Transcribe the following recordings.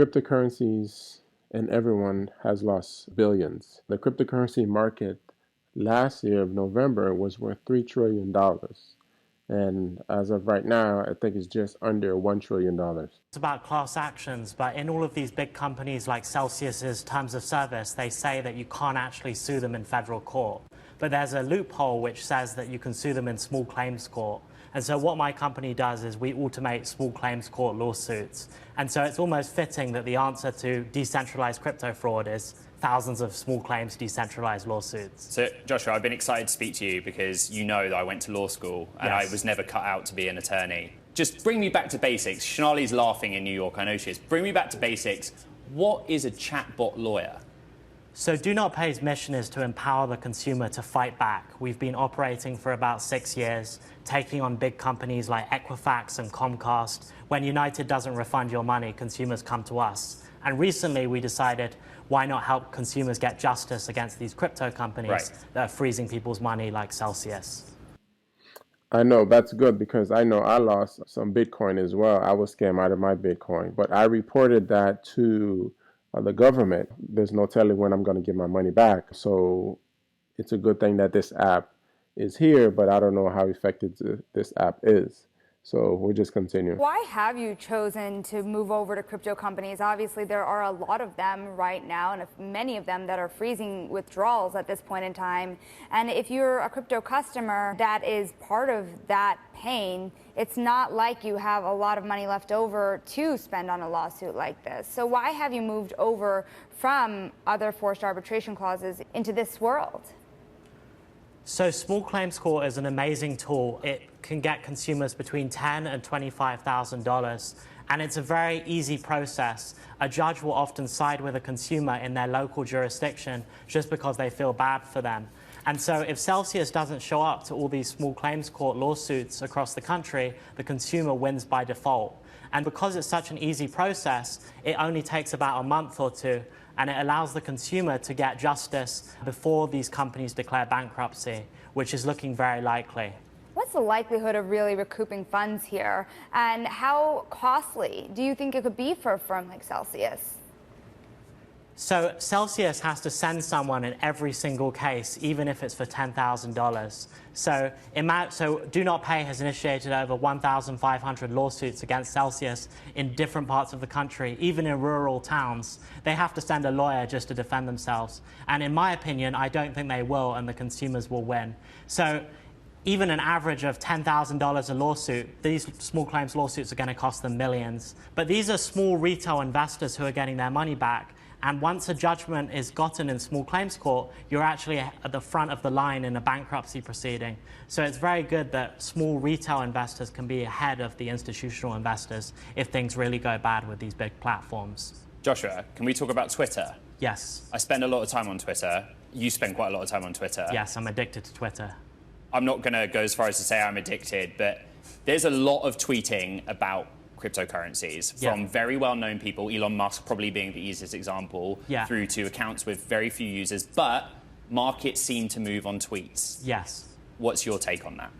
Cryptocurrencies and everyone has lost billions. The cryptocurrency market last year of November was worth $3 trillion. And as of right now, I think it's just under $1 trillion. It's about class actions, but in all of these big companies like Celsius's terms of service, they say that you can't actually sue them in federal court. But there's a loophole which says that you can sue them in small claims court. And so what my company does is we automate small claims court lawsuits. And so it's almost fitting that the answer to decentralized crypto fraud is thousands of small claims decentralized lawsuits. So, Joshua, I've been excited to speak to you because you know that I went to law school and Yes. I was never cut out to be an attorney. Just bring me back to basics. Shonali's laughing in New York, I know she is. Bring me back to basics. What is a chatbot lawyer? So Do Not Pay's mission is to empower the consumer to fight back. We've been operating for about 6 years, taking on big companies like Equifax and Comcast. When United doesn't refund your money, consumers come to us. And recently we decided, why not help consumers get justice against these crypto companies that are freezing people's money like Celsius? I know, that's good because I know I lost some Bitcoin as well. I was scammed out of my Bitcoin, but I reported that to the government. There's no telling when I'm going to get my money back. So it's a good thing that this app is here, but I don't know how effective this app is. So we'll just continue. Why have you chosen to move over to crypto companies? Obviously, there are a lot of them right now, and many of them that are freezing withdrawals at this point in time. And if you're a crypto customer that is part of that pain, it's not like you have a lot of money left over to spend on a lawsuit like this. So why have you moved over from other forced arbitration clauses into this world? So Small Claims Court is an amazing tool. It can get consumers between $10,000 and $25,000, and it's a very easy process. A judge will often side with a consumer in their local jurisdiction just because they feel bad for them. And so if Celsius doesn't show up to all these Small Claims Court lawsuits across the country, the consumer wins by default. And because it's such an easy process, it only takes about a month or two, and it allows the consumer to get justice before these companies declare bankruptcy, which is looking very likely. What's the likelihood of really recouping funds here, and how costly do you think it could be for a firm like Celsius? So Celsius has to send someone in every single case, even if it's for $10,000. So Do Not Pay has initiated over 1,500 lawsuits against Celsius in different parts of the country, even in rural towns. They have to send a lawyer just to defend themselves. And in my opinion, I don't think they will, and the consumers will win. So even an average of $10,000 a lawsuit, these small claims lawsuits are going to cost them millions. But these are small retail investors who are getting their money back. And once a judgment is gotten in small claims court, you're actually at the front of the line in a bankruptcy proceeding. So it's very good that small retail investors can be ahead of the institutional investors if things really go bad with these big platforms. Joshua, can we talk about Twitter? Yes. I spend a lot of time on Twitter. You spend quite a lot of time on Twitter. Yes, I'm addicted to Twitter. I'm not going to go as far as to say I'm addicted, but there's a lot of tweeting about cryptocurrencies from very well-known people, Elon Musk probably being the easiest example, through to accounts with very few users, but markets seem to move on tweets. Yes. What's your take on that?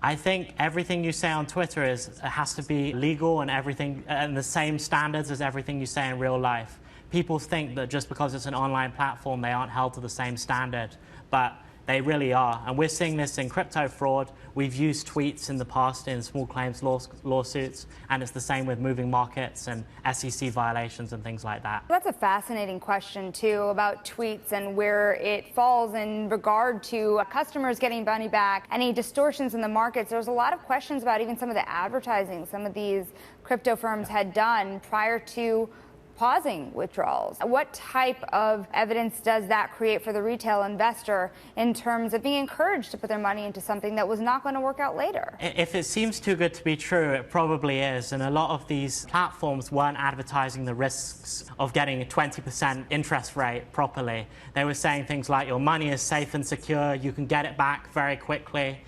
I think everything you say on Twitter has to be legal and everything, and the same standards as everything you say in real life. People think that just because it's an online platform, they aren't held to the same standard, but they really are. And we're seeing this in crypto fraud. We've used tweets in the past in small claims lawsuits, and it's the same with moving markets and SEC violations and things like that. That's a fascinating question, too, about tweets and where it falls in regard to customers getting money back, any distortions in the markets. There's a lot of questions about even some of the advertising some of these crypto firms had done prior to pausing withdrawals. What type of evidence does that create for the retail investor in terms of being encouraged to put their money into something that was not going to work out later? If it seems too good to be true, it probably is. And a lot of these platforms weren't advertising the risks of getting a 20% interest rate properly. They were saying things like your money is safe and secure, you can get it back very quickly.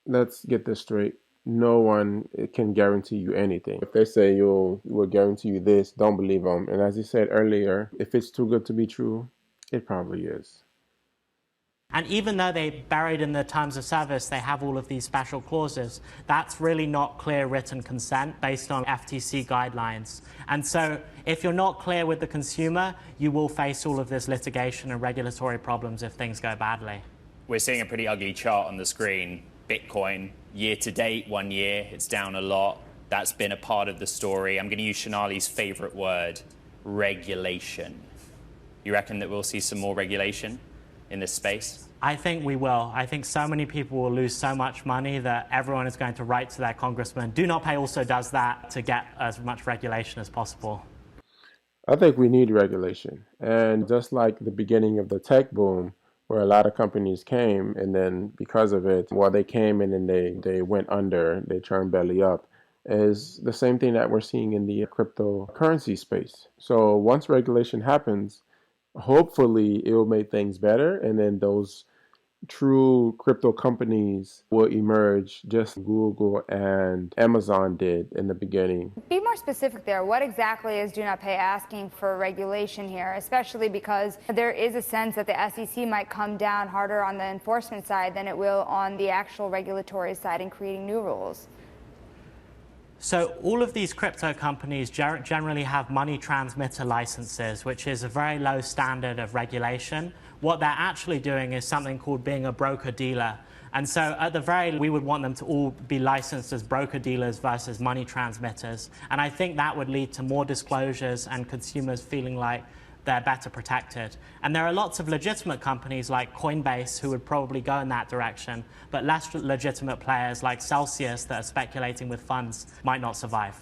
Let's get this straight. No one can guarantee you anything. If they say we'll guarantee you this, don't believe them. And as you said earlier, if it's too good to be true, it probably is. And even though they buried in the terms of service, they have all of these special clauses, that's really not clear written consent based on FTC guidelines. And so if you're not clear with the consumer, you will face all of this litigation and regulatory problems if things go badly. We're seeing a pretty ugly chart on the screen. Bitcoin, year to date, 1 year, it's down a lot. That's been a part of the story. I'm going to use Shonali's favorite word, regulation. You reckon that we'll see some more regulation in this space? I think we will. I think so many people will lose so much money that everyone is going to write to their congressman. Do Not Pay also does that to get as much regulation as possible. I think we need regulation. And just like the beginning of the tech boom, where a lot of companies came, and then because of it, well, they came and then they went under, they turned belly up, is the same thing that we're seeing in the cryptocurrency space. So once regulation happens, hopefully it will make things better, and then those true crypto companies will emerge just like Google and Amazon did in the beginning. Be more specific there. What exactly is Do Not Pay asking for regulation here, especially because there is a sense that the SEC might come down harder on the enforcement side than it will on the actual regulatory side in creating new rules? So all of these crypto companies generally have money transmitter licenses, which is a very low standard of regulation. What they're actually doing is something called being a broker-dealer. And so at the very least, we would want them to all be licensed as broker-dealers versus money transmitters. And I think that would lead to more disclosures and consumers feeling like they're better protected. And there are lots of legitimate companies like Coinbase who would probably go in that direction, but less legitimate players like Celsius that are speculating with funds might not survive.